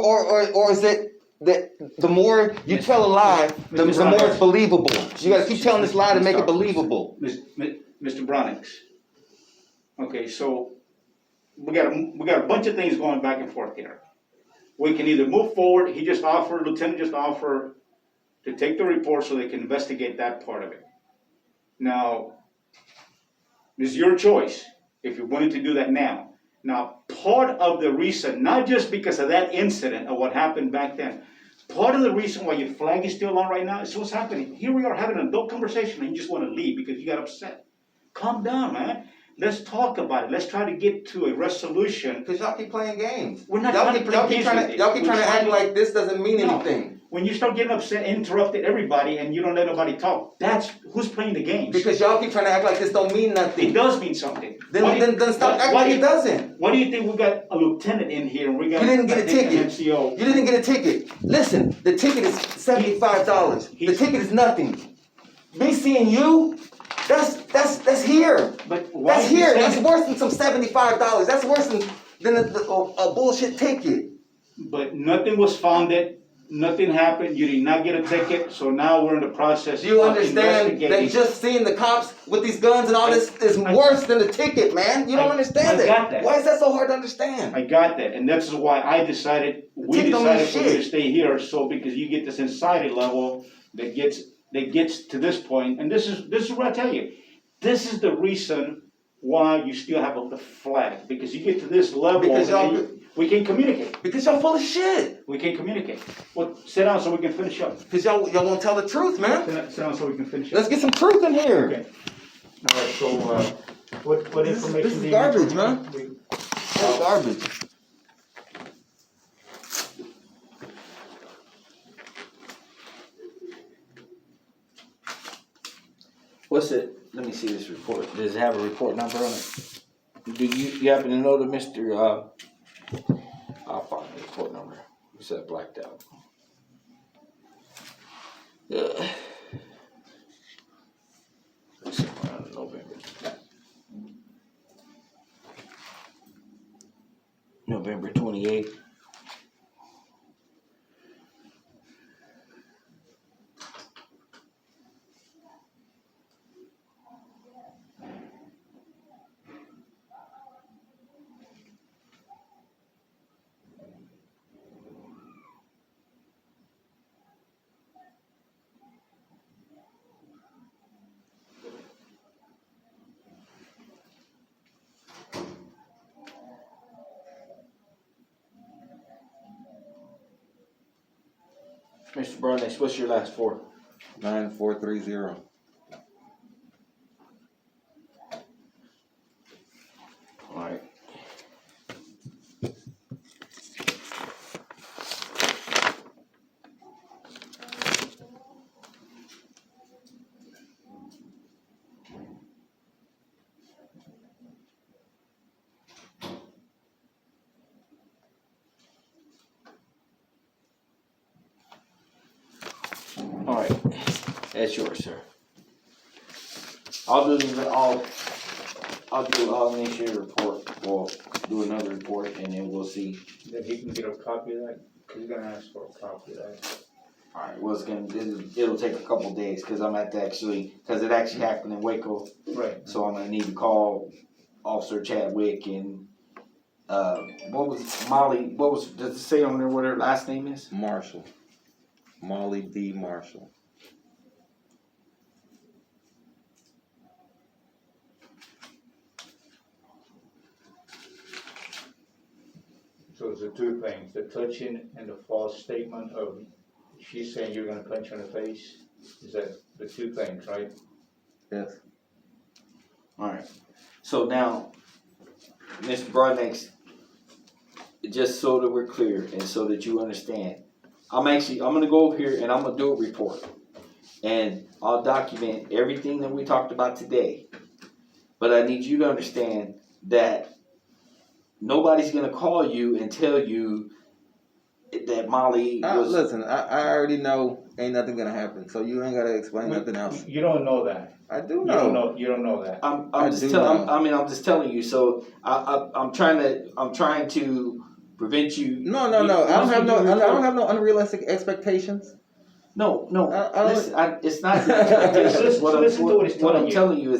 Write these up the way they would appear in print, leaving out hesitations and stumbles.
Or is it that the more you tell a lie, the more it's believable? You gotta keep telling this lie to make it believable. Mr. Broadnax. Okay, so we got a bunch of things going back and forth here. We can either move forward. Lieutenant just offered to take the report so they can investigate that part of it. Now, it's your choice if you're willing to do that now. Now, part of the reason, not just because of that incident or what happened back then, part of the reason why your flag is still on right now is what's happening. Here we are having an adult conversation and you just want to leave because you got upset. Calm down, man. Let's talk about it. Let's try to get to a resolution. Because y'all keep playing games. We're not y'all trying to play games. Y'all keep trying to act like this doesn't mean anything. When you start getting upset, interrupting everybody, and you don't let nobody talk, that's who's playing the games. Because y'all keep trying to act like this don't mean nothing. It does mean something. Then stop acting like it doesn't. Why do you think we got a lieutenant in here and we got? You didn't get a ticket. An NCO? You didn't get a ticket. Listen, the ticket is $75. The ticket is nothing. Me seeing you, that's here. But why that's here. That's worse than some $75. That's worse than a bullshit ticket. But nothing was founded. Nothing happened. You did not get a ticket. So now we're in the process. Do you understand that just seeing the cops with these guns and all this is worse than the ticket, man? You don't understand that. I got that. Why is that so hard to understand? I got that, and that's why we decided for you to stay here. So because you get this anxiety level that gets to this point, and this is what I tell you. This is the reason why you still have the flag, because you get to this level. Because we can communicate. Because y'all full of shit. We can communicate. Well, sit down so we can finish up. Because y'all won't tell the truth, man. Sit down so we can finish up. Let's get some truth in here. Okay. All right. So, what information? This is garbage, man. That's garbage. What's it? Let me see this report. Does it have a report number on it? Do you happen to know the Mr. I'll find the report number. What's that blacked out? November 28th. Mr. Broadnax, what's your last four? 9430. All right. All right, that's yours, sir. I'll initiate a report. We'll do another report, and then we'll see. Then he can get a copy of that. Cause he's gonna ask for a copy of that. All right. Well, it'll take a couple days because it actually happened in Waco. Right. So I'm gonna need to call Officer Chadwick and what was Molly? What was does it say on there? What her last name is? Marshall. Molly B. Marshall. So it's the two things, the touching and the false statement of she's saying you're gonna punch her in the face. Is that the two things, right? Yes. All right. So now, Mr. Broadnax, just so that we're clear and so that you understand, I'm gonna go over here and I'm gonna do a report, and I'll document everything that we talked about today. But I need you to understand that nobody's gonna call you and tell you that Molly was. Listen, I already know ain't nothing gonna happen, so you ain't gotta explain nothing else. You don't know that. I do know. You don't know that. I'm just telling you. So I'm trying to prevent you. No. I don't have no unrealistic expectations. No. I Listen, it's not the expectations. Listen to what he's what telling I'm you. telling you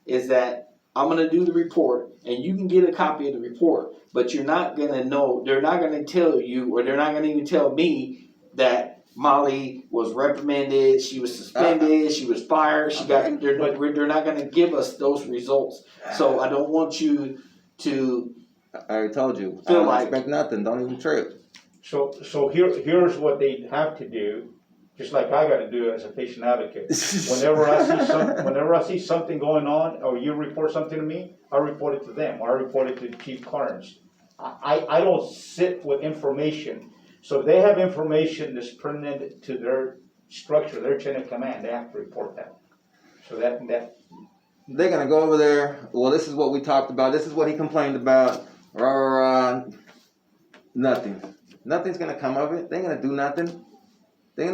is that I'm gonna do the report, and you can get a copy of the report, but you're not gonna know. They're not gonna tell you, or they're not gonna even tell me that Molly was reprimanded, she was suspended, she was fired, she got. They're not gonna give us those results. So I don't want you to. I already told you. Feel I don't like- expect nothing. Don't even trip. So here's what they have to do, just like I gotta do as a patient advocate. Whenever I see something going on, or you report something to me, I report it to them, or I report it to Chief Carnes. I don't sit with information. So if they have information that's pertinent to their structure, their chain of command, they have to report that. So that They're gonna go over there. Well, this is what we talked about. This is what he complained about. Nothing. Nothing's gonna come of it. They ain't gonna do nothing. They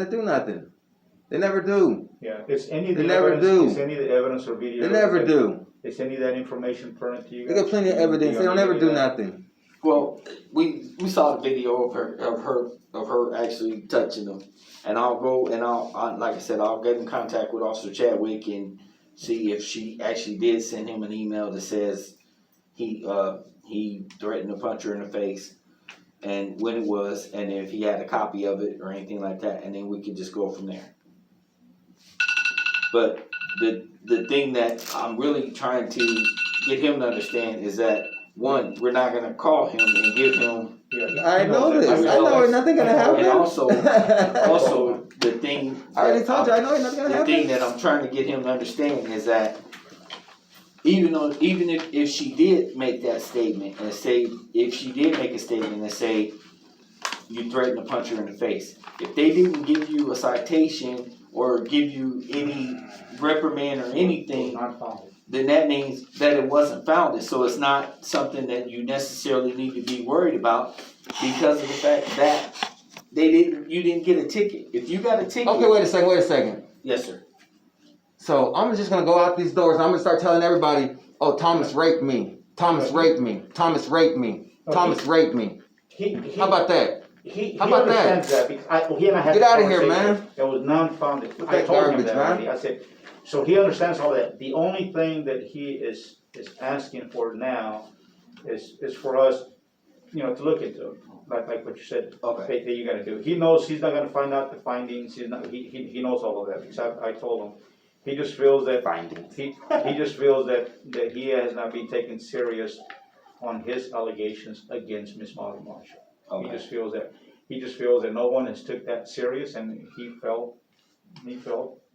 never do. yeah, it's any of They the never evidence, do. it's any of the evidence or video. They never do. Is any of that information pertinent to you They guys? got plenty of evidence. They don't ever do nothing. Well, we saw the video of her actually touching them, and I'll go and like I said, I'll get in contact with Officer Chadwick and see if she actually did send him an email that says he threatened to punch her in the face, and when it was, and if he had a copy of it or anything like that, and then we could just go from there. But the thing that I'm really trying to get him to understand is that, one, we're not gonna call him and give him. I know this. I know ain't nothing gonna happen. And also the thing. I already told you. I know ain't nothing gonna The happen. thing that I'm trying to get him to understand is that even if she did make that statement and say, if she did make a statement and say you threatened to punch her in the face, if they didn't give you a citation or give you any reprimand or anything, Not founded. then that means that it wasn't founded. So it's not something that you necessarily need to be worried about because of the fact that you didn't get a ticket. If you got a ticket. Okay, wait a second. Yes, sir. So I'm just gonna go out these doors and I'm gonna start telling everybody, oh, Thomas raped me. Thomas raped me. Thomas raped me. Thomas raped me. How about that? How about that? Understands that because he and I had Get a out of here, conversation man. That was non-founded. With I that told him garbage, that man. already. I said, so he understands all that. The only thing that he is asking for now is for us, to look into it. Like what you said, Okay. that you gotta do. He knows he's not gonna find out the findings. He knows all of that because I told him. He just feels that he just feels that he has not been taken serious on his allegations against Miss Molly Marshall. Okay. He just feels that no one has took that serious, and he felt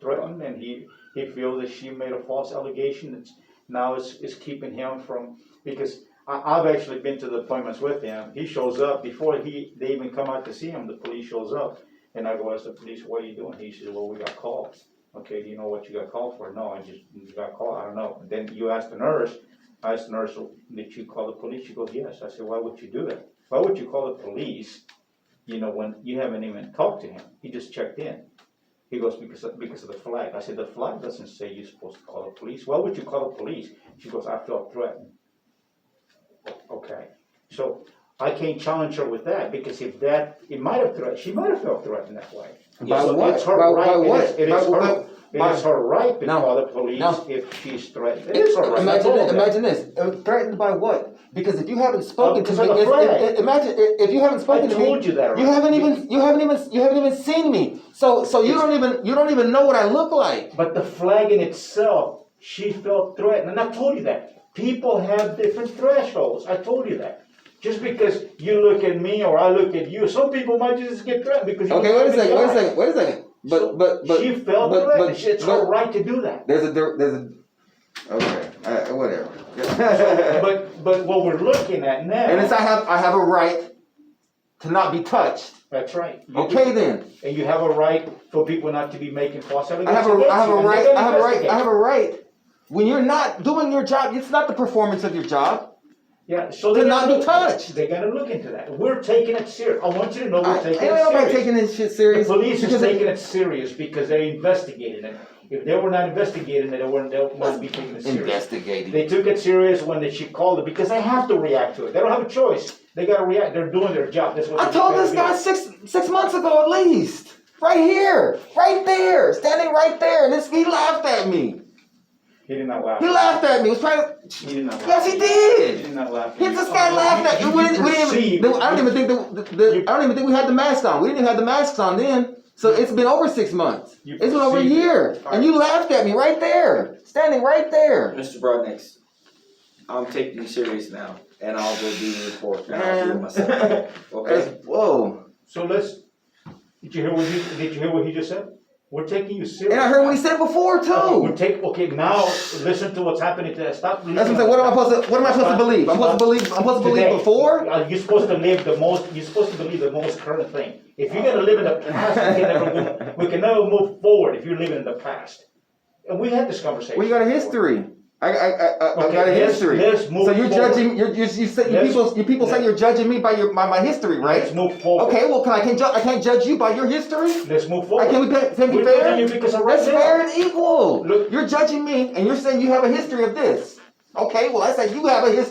threatened, and he feels that she made a false allegation that's now is keeping him from, because I've actually been to the appointments with him. He shows up before they even come out to see him. The police shows up, and I go ask the police, "What are you doing?" He says, "Well, we got called." "Okay, do you know what you got called for?" "No, you got called. I don't know." And then you ask the nurse. I asked the nurse, "Did you call the police?" She goes, "Yes." I said, "Why would you do that? Why would you call the police, when you haven't even talked to him? He just checked in." He goes, because of the flag. I said, "The flag doesn't say you're supposed to call the police. Why would you call the police?" She goes, "I felt threatened." Okay, so I can't challenge her with that, because if that, she might have felt threatened that way. By So what? it's her By right. what? It is her right to Now- call the police now- if she's threatened. It is her right. I told her that. Imagine this. Threatened by what? Because if you haven't spoken to because me, of the flag. imagine if you haven't spoken to me. I told you that already. You haven't even seen me. So you don't even know what I look like. But the flag in itself, she felt threatened, and I told you that. People have different thresholds. I told you that. Just because you look at me or I look at you, some people might just get threatened because you. Okay, wait a second. But she felt threatened. It's her right to do that. Okay, whatever. But what we're looking at now. And it's I have a right to not be touched. That's right. Okay then. And you have a right for people not to be making false I allegations. have a right. against you, and I they're gonna have a right. investigate. When you're not doing your job, it's not the performance of your job Yeah, so to they're not be touched. They gotta look into that. We're taking it serious. I want you to know we're Ain't taking it nobody serious. taking this shit The serious. police is because taking it serious because they're investigating it. If they were not investigating it, they wouldn't be taking it serious. Investigating. They took it serious when she called it, because they have to react to it. They don't have a choice. They gotta react. They're doing their job. That's what I told this guy six months ago at least. Right here, right there, standing right there, and he laughed at me. He did not laugh. He laughed at me. He was trying to. He did not laugh. Yes, he He did. did not laugh. This guy laughed at me. I don't even think we had the mask on. We didn't even have the masks on then. So it's been over 6 months. It's been over a year, and you laughed at me right there, standing right there. Mr. Broadnax, I'm taking you serious now, and I'll go do the report, and I'll do it myself. Okay? Whoa. So did you hear what he just said? We're taking you serious. And I heard what he said before too. Okay, now listen to what's happening today. Stop. That's what I'm saying. What am I supposed to believe? I'm supposed to believe before? You're supposed to live you're supposed to believe the most current thing. If you're gonna live in the past, we can never move forward if you're living in the past. And we had this conversation. Well, you got a history. I got a history. Let's move so you're forward. judging. You people say you're judging me by my history, right? Let's move forward. Okay. Well, I can't judge you by your history. Let's move forward. Can we be We're fair? judging you because of right That's now. fair and equal. Look. You're judging me, and you're saying you have a history of this. Okay. Well, I said you have a history.